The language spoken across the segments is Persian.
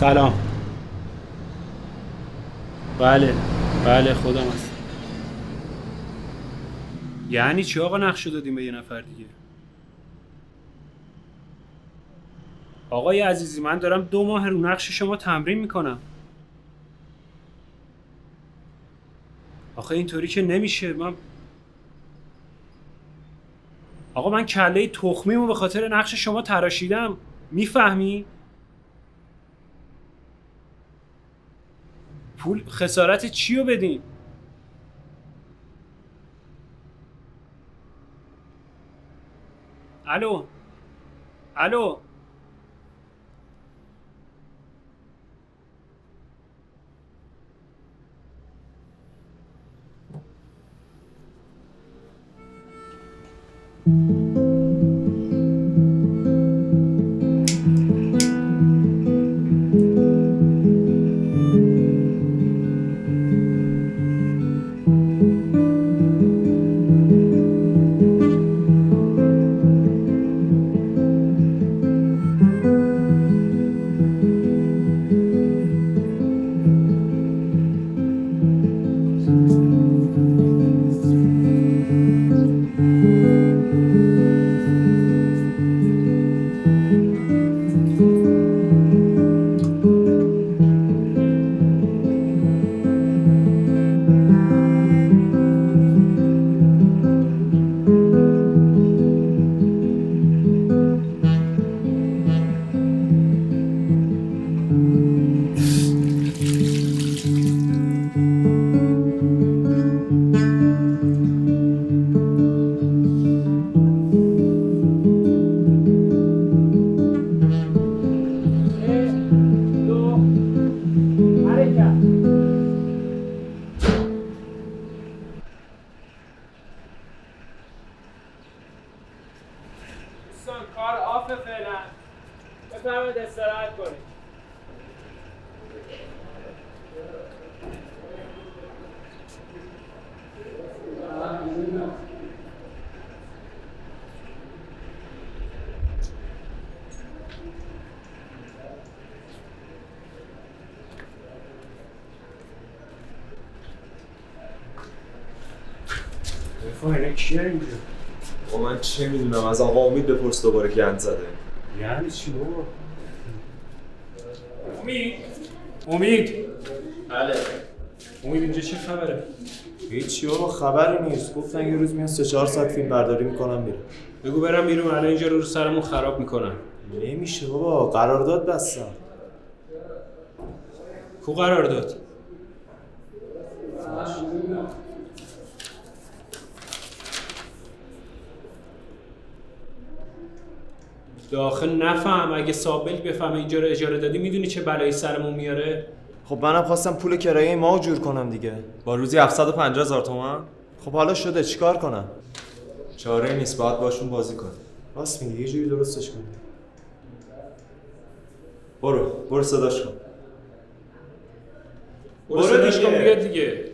سلام. بله خودم هستم. یعنی چی آقا نقشو دادیم به یه نفر دیگه؟ آقای عزیزی من دارم 2 ماه رو نقش شما تمرین میکنم. آخه اینطوری که نمیشه. آقا من کله تخمیمو به خاطر نقش شما تراشیدم. میفهمی؟ پول خسارت چی رو بدیم؟ الو کار آفه فعلا. بفرمایید استراحت کنید. اینا کیه اینجا؟ من چه میدونم، از آقا امید بپرس دوباره گند زده. یعنی چی بابا؟ امید؟ بله. امید اینجا چه خبره؟ هیچی بابا، خبری نیست. گفتن یه روز میان 3-4 ساعت فیلم برداری میکنم میرم. بگو برم بیرون، الان اینجا رو سرمون خراب میکنن. نمیشه بابا، قرارداد بستم. کو قرارداد؟ داخل نفهم. اگه سابق بفهمه اینجا رو اجاره دادی میدونی چه بلایی سرمون میاره؟ خب منم خواستم پول کرایه ما رو جور کنم دیگه. با روزی 750,000 تومان. خب حالا شده، چیکار کنم؟ چاره نیست، باید باشون بازی کنم. راست میگی، یه جوری درستش کنم. برو صداش کن. برو صداش کن بیاد دیگه.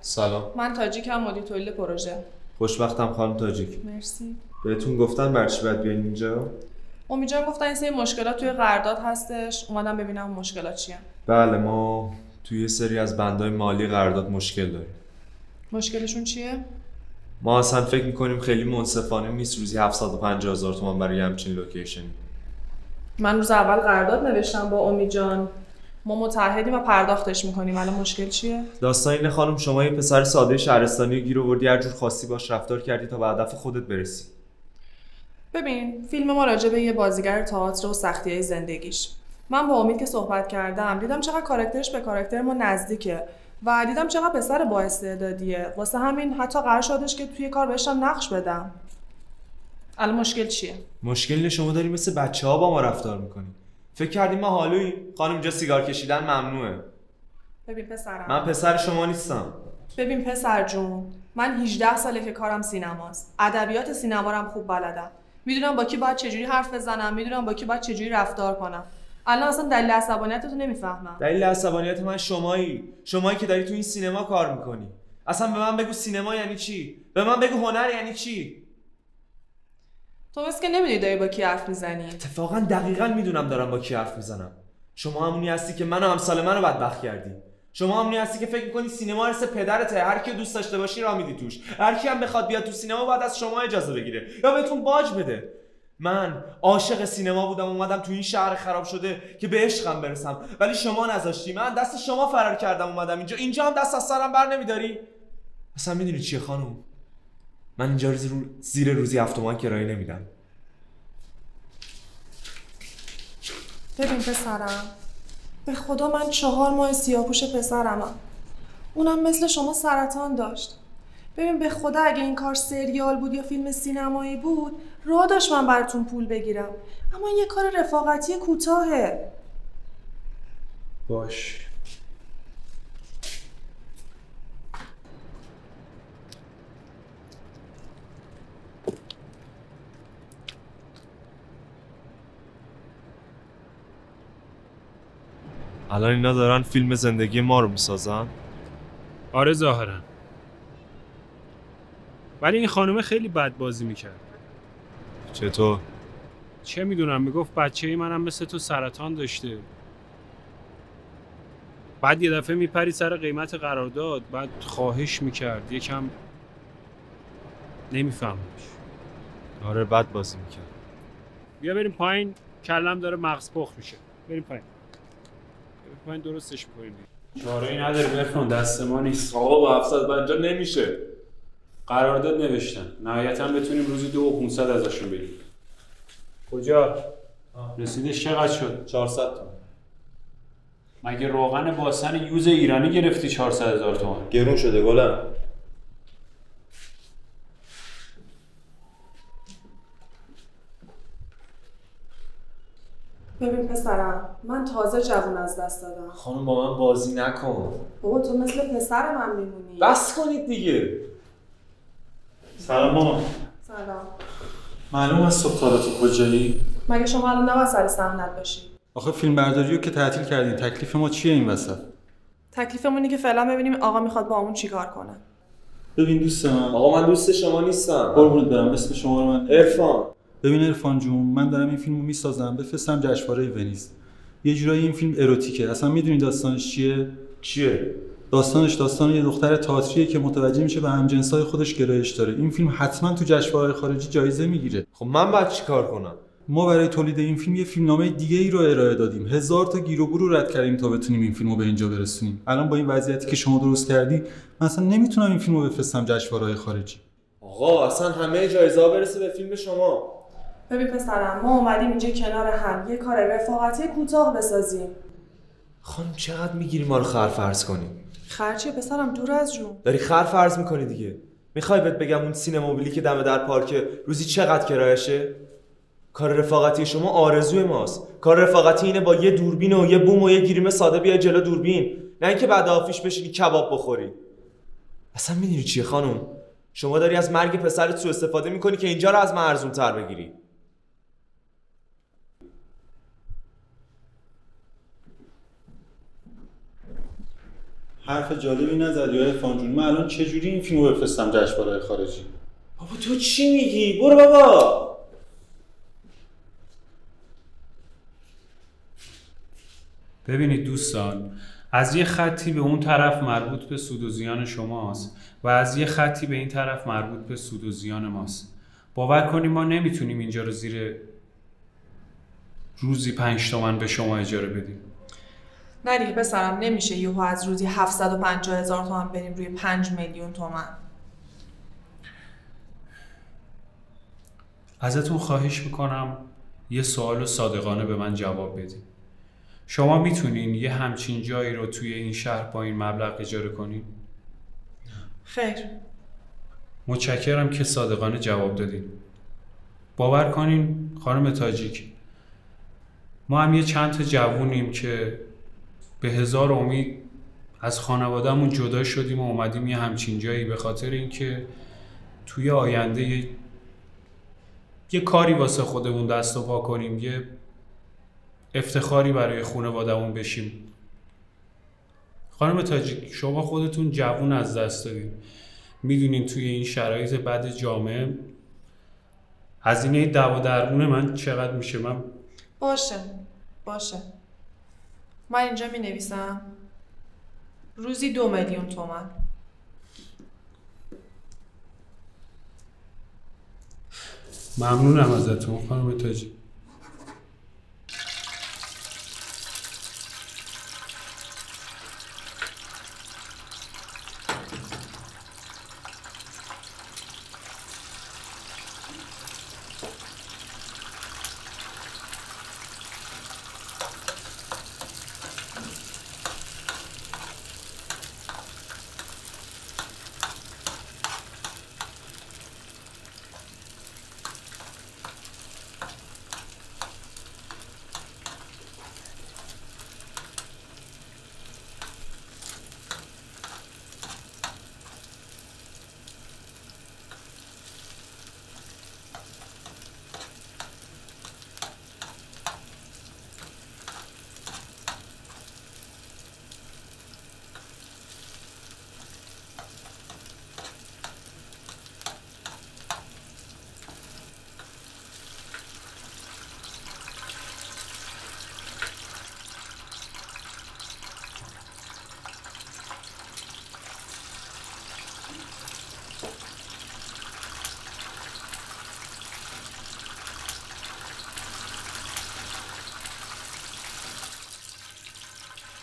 سلام. من تاجیکم، مدیر تولید پروژه. خوشبختم خانم تاجیک. مرسی. بهتون گفتن برای چی باید بیاین اینجا؟ امید جان گفتن این سری مشکلات توی قرارداد هستش، اومدم ببینم مشکلات چیه. بله، ما توی یه سری از بندهای مالی قرارداد مشکل داریم. مشکلشون چیه؟ ما اصلا فکر میکنیم خیلی منصفانه نیست روزی 750,000 تومان برای همچین لوکیشنی. من روز اول قرارداد نوشتم با امید جان، ما متعهدیم و پرداختش میکنیم. الان مشکل چیه؟ داستان اینه خانم، شما یه پسر ساده شهرستانی رو گیر آوردی، هر جور خواستی باش رفتار کردی تا به هدف خودت برسی. ببین، فیلم ما راجع به یه بازیگر تئاتر و سختی‌های زندگیش. من با امید که صحبت کردم دیدم چقدر کاراکترش به کاراکتر ما نزدیکه و دیدم چقدر پسر با استعدادیه. واسه همین حتی قرار شدش که توی کار بهش نقش بدم. الان مشکل چیه؟ مشکل اینه شما داری مثل بچه‌ها با ما رفتار می‌کنی. فکر کردیم ما حالویی؟ خانم اینجا سیگار کشیدن ممنوعه. ببین پسرم، من پسر شما نیستم. ببین پسر جون، من 18 ساله که کارم سینماست. ادبیات سینما رو هم خوب بلدم. میدونم با کی باید چجوری حرف بزنم، میدونم با کی باید چجوری رفتار کنم. الان اصلا دلیل عصبانیتتو نمیفهمم. دلیل عصبانیت من شمایی که داری تو این سینما کار میکنی. اصلا به من بگو سینما یعنی چی؟ به من بگو هنر یعنی چی؟ تو بس که نمیدونی داری با کی حرف میزنی. اتفاقا دقیقاً میدونم دارم با کی حرف میزنم. شما همونی هستی که منو همسال منو بدبخت کردی. شما همونی هستی که فکر میکنی سینما ارث پدرته، هر کی دوست داشته باشی راه میدی توش. هر کی هم بخواد بیاد تو سینما باید از شما اجازه بگیره یا بهتون باج بده. من عاشق سینما بودم، اومدم تو این شهر خراب شده که به عشقم برسم، ولی شما نذاشتی. من دست شما فرار کردم اومدم اینجا هم دست از سرم بر نمیداری. اصلا میدونی چیه خانم؟ من اینجا زیر روزی 7 تومن کرایه نمیدم. ببین پسرم، به خدا من 4 ماه سیاه‌پوش پسرمم. اونم مثل شما سرطان داشت. ببین به خدا اگه این کار سریال بود یا فیلم سینمایی بود راه داشت من براتون پول بگیرم، اما این یه کار رفاقتی کوتاهه. باش. الان اینا دارن فیلم زندگی ما رو میسازن؟ آره ظاهرا. ولی این خانومه خیلی بد بازی میکرد. چطور؟ چه میدونم، میگفت بچه‌ی منم مثل تو سرطان داشته. بعد یه دفعه میپرید سر قیمت قرارداد، بعد خواهش میکرد یکم نمیفهمش. آره بد بازی میکرد. بیا بریم پایین، کلم داره مغز پخ میشه. بریم پایین درستش میکنیم. چاره‌ای نداریم عرفان، دست ما نیست. آقا با 750 نمیشه. قرارداد نوشتن، نهایتاً بتونیم روزی 2500 ازشون بگیریم. کجا؟ رسیدش چقدر شد؟ 400 تومن. مگه روغن باسن یوز ایرانی گرفتی 400,000 تومان؟ گرون شده گلم. ببین پسرم، من تازه جوون از دست دادم. خانم با من بازی نکن. بابا تو مثل پسر من میمونی. بس کنید دیگه. سلام مامان. سلام. معلوم است صبح تا تو کجایی؟ مگه شما الان نباید سر صحنت باشی؟ آخه فیلم برداری رو که تعطیل کردین، تکلیف ما چیه این وسط؟ تکلیفمون اینه که فعلا ببینیم آقا میخواد با همون چیکار کنه. ببین دوست من. آقا من دوست شما نیستم. قربونت برم، اسم شما رو من عرفان. ببین عرفان جون، من دارم این فیلمو میسازم بفرستم جشنواره ونیز. یه جورایی این فیلم اروتیکه. اصلا میدونی داستانش چیه؟ داستان یه دختر تئاتریه که متوجه میشه به همجنسای خودش گرایش داره. این فیلم حتما تو جشنواره خارجی جایزه میگیره. خب من باید چیکار کنم؟ ما برای تولید این فیلم یه فیلمنامه دیگه ای رو ارائه دادیم. 1000 تا گیر و گور رو رد کردیم تا بتونیم این فیلمو به اینجا برسونیم. الان با این وضعیتی که شما درست کردی، من اصلا نمیتونم این فیلمو بفرستم جشنواره خارجی. آقا اصلا همه جایزه‌ها برسه به فیلم شما. ببین پسرم، ما اومدیم اینجا کنار هم یه کار رفاقتی کوتاه بسازیم. خانم چقدر میگیری ما رو خرفرض کنی؟ خرچیه پسرم، دور از جون. داری خرفرض میکنی دیگه. میخوای بهت بگم اون سینمابیلی که دم در پارک روزی چقدر کرایشه؟ کار رفاقتی شما آرزوی ماست. کار رفاقتی اینه با یه دوربین و یه بوم و یه گریم ساده بیای جلو دوربین، نه اینکه بعد آفیش بشینی کباب بخوری. اصلا میدونی چیه خانم؟ شما داری از مرگ پسرت سوء استفاده میکنی که اینجا رو از من ارزون‌تر بگیری. حرف جالبی نزدی عرفان جون. من الان چجوری این فیلمو بفرستم جشنواره خارجی؟ بابا تو چی میگی؟ برو بابا. ببینید دوستان، از یه خطی به اون طرف مربوط به سود و زیان شماست و از یه خطی به این طرف مربوط به سود و زیان ماست. باور کنیم ما نمیتونیم اینجا رو زیر روزی 5 تومن به شما اجاره بدیم. نه دیگه پسرم، نمیشه یهو از روزی 750,000 تومان بریم روی 5 میلیون تومان. ازتون خواهش میکنم یه سوالو صادقانه به من جواب بدین. شما میتونین یه همچین جایی رو توی این شهر با این مبلغ اجاره کنین؟ خیر. متشکرم که صادقانه جواب دادین. باور کنین خانم تاجیک، ما هم یه چند تا جوونیم که به 1000 امید از خانواده‌مون جدا شدیم و اومدیم یه همچین جایی به خاطر اینکه توی آینده یه کاری واسه خودمون دست و پا کنیم، یه افتخاری برای خانواده‌مون بشیم. خانم تاجیک، شما خودتون جوون از دست دادین. میدونین توی این شرایط بد جامعه هزینه دوا درمون من چقدر میشه؟ من باشه من اینجا می نویسم روزی 2 میلیون تومان. ممنونم ازتون خانم تاجیک.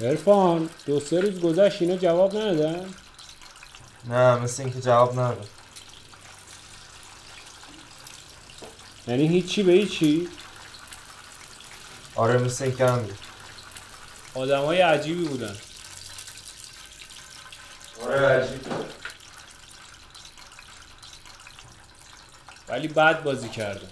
عرفان 2-3 روز گذشت اینا جواب ندادن؟ نه مثل اینکه جواب ندادن. یعنی هیچی به هیچی؟ آره مثل اینکه همین. آدمای عجیبی بودن. آره عجیب. ولی بد بازی کردن.